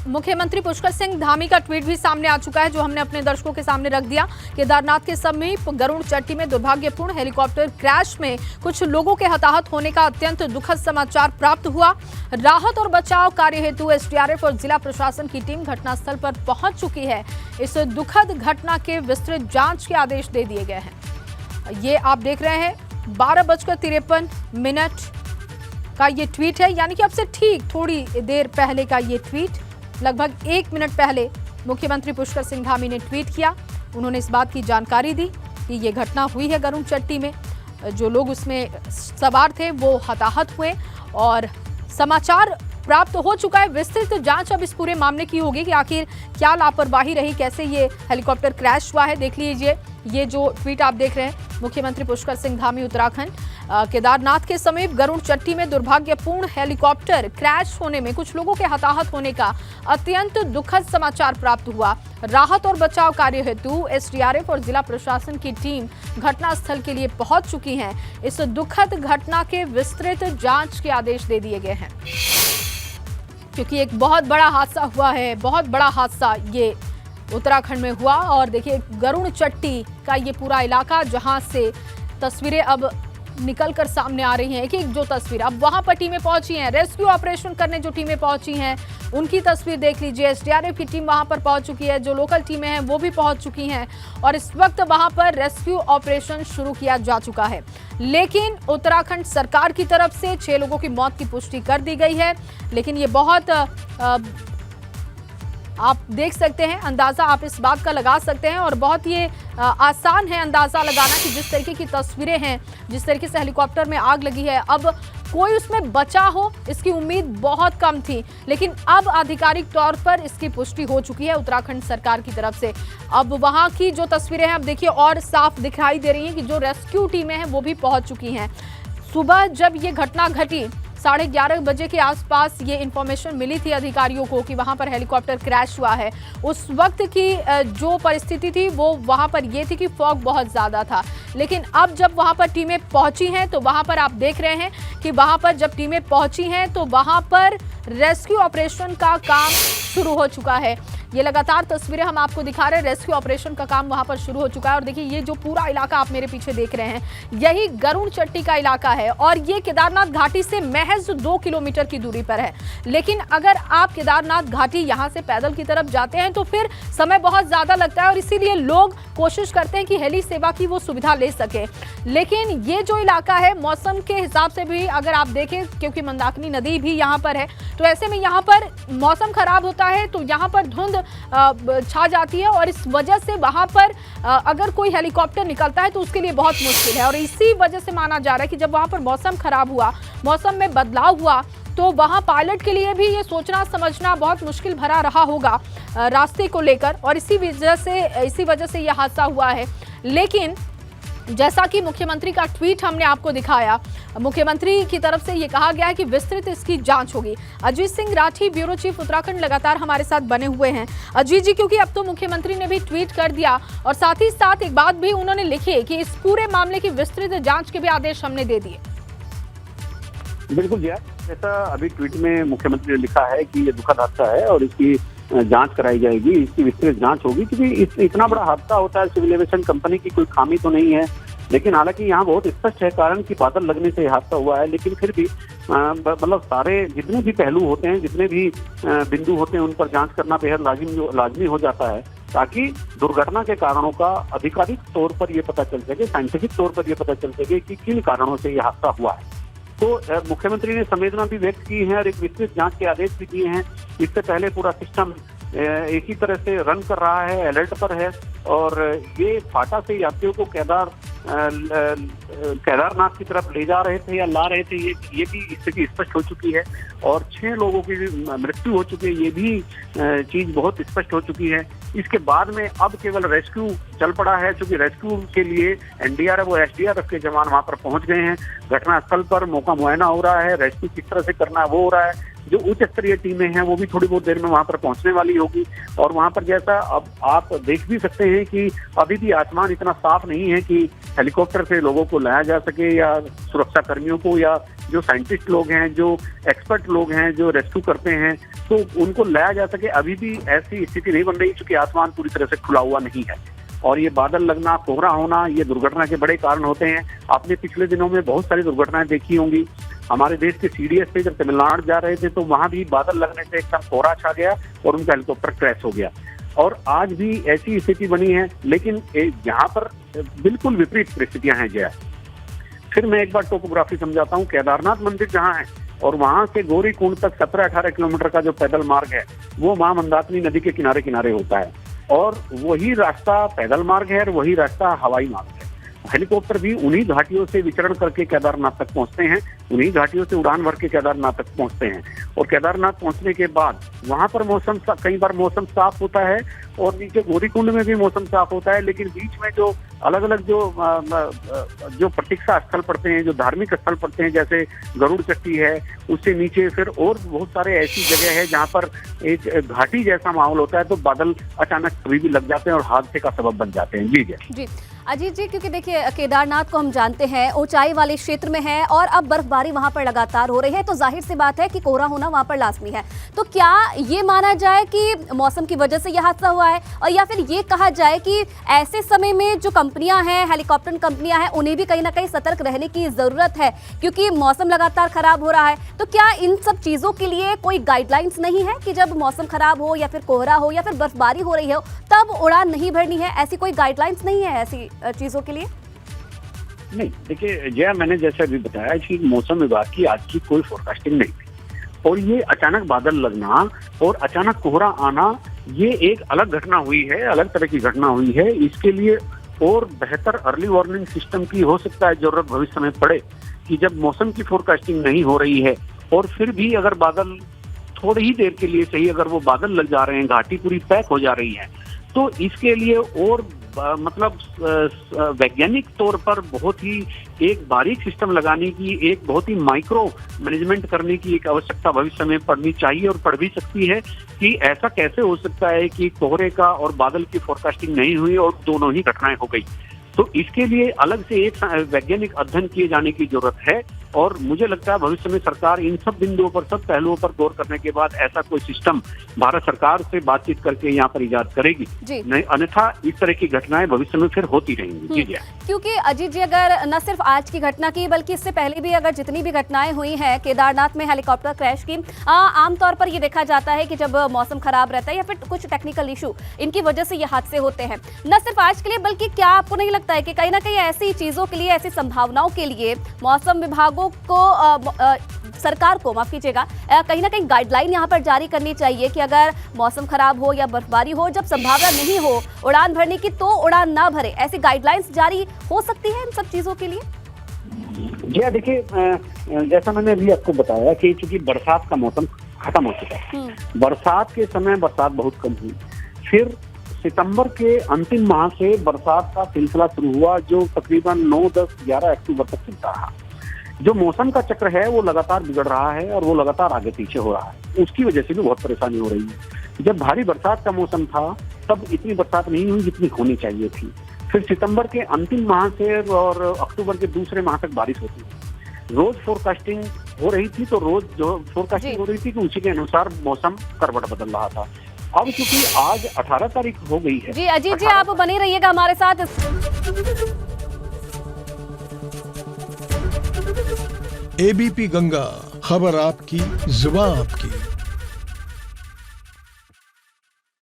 मुख्यमंत्री पुष्कर सिंह धामी का ट्वीट भी सामने आ चुका है, जो हमने अपने दर्शकों के सामने रख दिया। केदारनाथ के समीप गरुड़ चट्टी में दुर्भाग्यपूर्ण हेलीकॉप्टर क्रैश में कुछ लोगों के हताहत होने का अत्यंत दुखद समाचार प्राप्त हुआ। राहत और बचाव कार्य हेतु एसडीआरएफ और जिला प्रशासन की टीम घटनास्थल पर पहुंच चुकी है। इस दुखद घटना के विस्तृत जांच के आदेश दे दिए गए हैं। ये आप देख रहे हैं 12:53 का ये ट्वीट है, यानी कि अब से ठीक थोड़ी देर पहले का ये ट्वीट। लगभग 1 मिनट पहले मुख्यमंत्री पुष्कर सिंह धामी ने ट्वीट किया। उन्होंने इस बात की जानकारी दी कि ये घटना हुई है गरुड़ चट्टी में, जो लोग उसमें सवार थे वो हताहत हुए और समाचार प्राप्त हो चुका है। विस्तृत जांच अब इस पूरे मामले की होगी कि आखिर क्या लापरवाही रही, कैसे ये हेलीकॉप्टर क्रैश हुआ है। देख लीजिए ये जो ट्वीट आप देख रहे हैं, मुख्यमंत्री पुष्कर सिंह धामी उत्तराखंड केदारनाथ के समीप गरुड़ चट्टी में दुर्भाग्यपूर्ण हेलीकॉप्टर क्रैश होने में कुछ लोगों के हताहत होने का अत्यंत दुखद समाचार प्राप्त हुआ। राहत और बचाव कार्य हेतु एसडीआरएफ और जिला प्रशासन की टीम घटनास्थल के लिए पहुंच चुकी है। इस दुखद घटना के विस्तृत जांच के आदेश दे दिए गए हैं, क्योंकि एक बहुत बड़ा हादसा हुआ है। बहुत बड़ा हादसा ये उत्तराखंड में हुआ। और देखिए गरुड़ चट्टी का ये पूरा इलाका, जहां से तस्वीरें अब निकलकर सामने आ रही हैं, एक जो तस्वीर अब वहां पर टीमें पहुंची हैं, रेस्क्यू ऑपरेशन करने जो टीमें पहुंची हैं उनकी तस्वीर देख लीजिए। एसडीआरएफ की टीम वहां पर पहुंच चुकी है, जो लोकल टीमें हैं वो भी पहुंच चुकी हैं और इस वक्त वहां पर रेस्क्यू ऑपरेशन शुरू किया जा चुका है। लेकिन उत्तराखंड सरकार की तरफ से 6 लोगों की मौत की पुष्टि कर दी गई है। लेकिन ये बहुत आप देख सकते हैं, अंदाजा आप इस बात का लगा सकते हैं और बहुत ये आसान है अंदाजा लगाना कि जिस तरीके की तस्वीरें हैं, जिस तरीके से हेलीकॉप्टर में आग लगी है, अब कोई उसमें बचा हो इसकी उम्मीद बहुत कम थी। लेकिन अब आधिकारिक तौर पर इसकी पुष्टि हो चुकी है उत्तराखंड सरकार की तरफ से। अब वहां की जो तस्वीरें हैं अब देखिए और साफ दिखाई दे रही हैं कि जो रेस्क्यू टीमें हैं वो भी पहुंच चुकी हैं। सुबह जब ये घटना घटी 11:30 बजे के आसपास ये इन्फॉर्मेशन मिली थी अधिकारियों को कि वहां पर हेलीकॉप्टर क्रैश हुआ है। उस वक्त की जो परिस्थिति थी वो वहां पर ये थी कि फॉग बहुत ज़्यादा था। लेकिन अब जब वहां पर टीमें पहुंची हैं तो वहां पर आप देख रहे हैं कि वहां पर जब टीमें पहुंची हैं तो वहां पर रेस्क्यू ऑपरेशन का काम शुरू हो चुका है। ये लगातार तस्वीरें हम आपको दिखा रहे हैं, रेस्क्यू ऑपरेशन का काम वहां पर शुरू हो चुका है। और देखिए ये जो पूरा इलाका आप मेरे पीछे देख रहे हैं, यही गरुड़ चट्टी का इलाका है और ये केदारनाथ घाटी से महज 2 किलोमीटर की दूरी पर है। लेकिन अगर आप केदारनाथ घाटी यहाँ से पैदल की तरफ जाते हैं तो फिर समय बहुत ज़्यादा लगता है और इसीलिए लोग कोशिश करते हैं कि हेली सेवा की वो सुविधा ले सके। लेकिन ये जो इलाका है मौसम के हिसाब से भी अगर आप देखें, क्योंकि मंदाकिनी नदी भी यहाँ पर है, तो ऐसे में यहाँ पर मौसम खराब होता है तो यहाँ पर धुंध छा जाती है और इस वजह से वहां पर अगर कोई हेलीकॉप्टर निकलता है तो उसके लिए बहुत मुश्किल है। और इसी वजह से माना जा रहा है कि जब वहां पर मौसम खराब हुआ, मौसम में बदलाव हुआ, तो वहां पायलट के लिए भी ये सोचना समझना बहुत मुश्किल भरा रहा होगा रास्ते को लेकर और इसी वजह से यह हादसा हुआ है। लेकिन जैसा कि मुख्यमंत्री का ट्वीट हमने आपको दिखाया, मुख्यमंत्री की तरफ से ये कहा गया है कि विस्तृत इसकी जांच होगी। अजीत सिंह राठी, ब्यूरो चीफ उत्तराखंड, लगातार हमारे साथ बने हुए हैं। अजीत जी, क्योंकि अब तो मुख्यमंत्री ने भी ट्वीट कर दिया और साथ ही साथ एक बात भी उन्होंने लिखी है कि इस पूरे मामले की विस्तृत जांच के भी आदेश हमने दे दिए। बिल्कुल जी, जैसा अभी ट्वीट में मुख्यमंत्री ने लिखा है कि ये दुखद हादसा है और इसकी जांच कराई जाएगी, इसकी विस्तृत जांच होगी, क्योंकि इतना बड़ा हादसा होता है, सिविल एविएशन कंपनी की कोई खामी तो नहीं है। लेकिन हालांकि यहाँ बहुत स्पष्ट है कारण कि बादल लगने से हादसा हुआ है। लेकिन फिर भी मतलब सारे जितने भी पहलू होते हैं, जितने भी बिंदु होते हैं, उन पर जांच करना बेहद लाजमी हो जाता है, ताकि दुर्घटना के कारणों का आधिकारिक तौर पर यह पता चल सके, साइंटिफिक तौर पर यह पता चल सके कि किन कारणों से यह हादसा हुआ है। तो मुख्यमंत्री ने संवेदना भी व्यक्त की है और एक विस्तृत जांच के आदेश भी दिए हैं। इससे पहले पूरा सिस्टम एक ही तरह से रन कर रहा है, अलर्ट पर है और ये फाटा से यात्रियों को केदारनाथ की तरफ ले जा रहे थे या ला रहे थे, ये भी स्थिति स्पष्ट हो चुकी है और 6 लोगों की मृत्यु हो चुकी है, ये भी चीज बहुत स्पष्ट हो चुकी है। इसके बाद में अब केवल रेस्क्यू चल पड़ा है, क्योंकि रेस्क्यू के लिए एनडीआरएफ और एसडीआरएफ के जवान वहां पर पहुंच गए हैं। घटनास्थल पर मौका मुआयना हो रहा है, रेस्क्यू किस तरह से करना है वो हो रहा है। जो उच्च स्तरीय टीमें हैं वो भी थोड़ी बहुत देर में वहां पर पहुंचने वाली होगी। और वहां पर जैसा अब आप देख भी सकते हैं कि अभी भी आसमान इतना साफ नहीं है कि हेलीकॉप्टर से लोगों को लाया जा सके, या सुरक्षा कर्मियों को, या जो साइंटिस्ट लोग हैं, जो एक्सपर्ट लोग हैं, जो रेस्क्यू करते हैं, तो उनको लाया जा सके। अभी भी ऐसी स्थिति नहीं बन रही, क्योंकि आसमान पूरी तरह से खुला हुआ नहीं है। और ये बादल लगना, कोहरा होना, ये दुर्घटना के बड़े कारण होते हैं। आपने पिछले दिनों में बहुत सारी दुर्घटनाएं देखी होंगी। हमारे देश के सीडीएस पे जब तमिलनाडु जा रहे थे तो वहां भी बादल लगने से एकदम कोहरा छा गया और उनका हेलीकॉप्टर क्रैश हो गया। और आज भी ऐसी स्थिति बनी है, लेकिन यहाँ पर बिल्कुल विपरीत परिस्थितियां हैं। जया, फिर मैं एक बार टोपोग्राफी समझाता हूँ। केदारनाथ मंदिर जहाँ है और वहां से गौरी कुंड तक 17-18 किलोमीटर का जो पैदल मार्ग है वो मां मंदाकिनी नदी के किनारे किनारे होता है, और वही रास्ता पैदल मार्ग है और वही रास्ता हवाई मार्ग है। हेलीकॉप्टर भी उन्हीं घाटियों से विचरण करके केदारनाथ तक पहुंचते हैं, उन्हीं घाटियों से उड़ान भर के केदारनाथ तक पहुंचते हैं। और केदारनाथ पहुंचने के बाद वहां पर मौसम कई बार मौसम साफ होता है और नीचे गौरीकुंड में भी मौसम साफ होता है, लेकिन बीच में जो अलग अलग जो प्रतीक्षा स्थल पड़ते हैं, जो धार्मिक स्थल पड़ते हैं, जैसे गरुड़ चट्टी है, उससे नीचे फिर और बहुत सारे ऐसी जगह है जहाँ पर एक घाटी जैसा माहौल होता है, तो बादल अचानक कभी भी लग जाते हैं और हादसे का सबब बन जाते हैं। जी अजीत जी, क्योंकि देखिए केदारनाथ को हम जानते हैं ऊंचाई वाले क्षेत्र में है और अब बर्फबारी वहां पर लगातार हो रही है, तो जाहिर सी बात है कि कोहरा होना वहां पर लाजमी है। तो क्या ये माना जाए कि मौसम की वजह से यह हादसा हुआ है, और या फिर ये कहा जाए कि ऐसे समय में जो कंपनियां हैं, हेलीकॉप्टर कंपनियां हैं, उन्हें भी कहीं ना कहीं सतर्क रहने की जरूरत है, क्योंकि मौसम लगातार खराब हो रहा है। तो क्या इन सब चीजों के लिए कोई गाइडलाइंस नहीं है कि जब मौसम खराब हो या फिर कोहरा हो या फिर बर्फबारी हो रही हो तब उड़ान नहीं भरनी है? ऐसी कोई गाइडलाइंस नहीं है ऐसी चीजों के लिए? नहीं, देखिए जया, मैंने जैसे अभी बताया कि मौसम विभाग की आज की कोई फोरकास्टिंग नहीं थी, और ये अचानक बादल लगना और अचानक कोहरा आना, ये एक अलग घटना हुई है, अलग तरह की घटना हुई है। इसके लिए और बेहतर अर्ली वार्निंग सिस्टम की हो सकता है जरूरत भविष्य में पड़े, कि जब मौसम की फोरकास्टिंग नहीं हो रही है और फिर भी अगर बादल थोड़ी ही देर के लिए सही अगर वो बादल लग जा रहे हैं, घाटी पूरी पैक हो जा रही है, तो इसके लिए और मतलब वैज्ञानिक तौर पर बहुत ही एक बारीक सिस्टम लगाने की, एक बहुत ही माइक्रो मैनेजमेंट करने की एक आवश्यकता भविष्य में पड़नी चाहिए और पड़ भी सकती है, कि ऐसा कैसे हो सकता है कि कोहरे का और बादल की फोरकास्टिंग नहीं हुई और दोनों ही घटनाएं हो गई। तो इसके लिए अलग से एक वैज्ञानिक अध्ययन किए जाने की जरूरत है, और मुझे लगता है भविष्य में सरकार इन सब बिंदुओं पर, सब पहलुओं पर गौर करने के बाद ऐसा कोई सिस्टम भारत सरकार से बातचीत करके यहाँ पर इजाद करेगी। नहीं, अन्यथा इस तरह की घटनाएं भविष्य में फिर होती रहेंगी। जी, क्योंकि अजीत जी, अगर न सिर्फ आज की घटना की बल्कि इससे पहले भी अगर जितनी भी घटनाएं हुई हैं केदारनाथ में हेलीकॉप्टर क्रैश की, आमतौर पर ये देखा जाता है कि जब मौसम खराब रहता है या फिर कुछ टेक्निकल इशू, इनकी वजह से ये हादसे होते हैं। न सिर्फ आज के लिए बल्कि क्या आपको नहीं लगता है कि कहीं ना कहीं ऐसी चीजों के लिए, ऐसी संभावनाओं के लिए मौसम विभागों को, सरकार को माफ कीजिएगा, कहीं ना कहीं गाइडलाइन यहाँ पर जारी करनी चाहिए कि अगर मौसम खराब हो या बर्फबारी हो, जब संभावना नहीं हो उड़ान भरने की तो उड़ान ना भरे, ऐसी गाइडलाइंस जारी हो सकती है इन सब चीजों के लिए? जी देखिए, जैसा मैंने अभी आपको बताया कि चूंकि बरसात का मौसम खत्म हो चुका है, बरसात के समय बरसात बहुत कम हुई, फिर सितंबर के अंतिम माह से बरसात का सिलसिला शुरू हुआ, जो तकरीबन 9, 10, 11 अक्टूबर तक चलता रहा। जो मौसम का चक्र है वो लगातार बिगड़ रहा है और वो लगातार आगे पीछे हो रहा है, उसकी वजह से भी बहुत परेशानी हो रही है। जब भारी बरसात का मौसम था तब इतनी बरसात नहीं हुई जितनी होनी चाहिए थी। फिर सितंबर के अंतिम माह से और अक्टूबर के दूसरे माह तक बारिश होती है। रोज फोरकास्टिंग हो रही थी, तो रोज जो फोरकास्टिंग हो रही थी कि उसी के अनुसार मौसम करवट बदल रहा था। अब क्योंकि आज 18 तारीख हो गई है। जी अजीत जी, आप बने रहिएगा हमारे साथ। एबीपी गंगा, खबर आपकी, जुबान आपकी।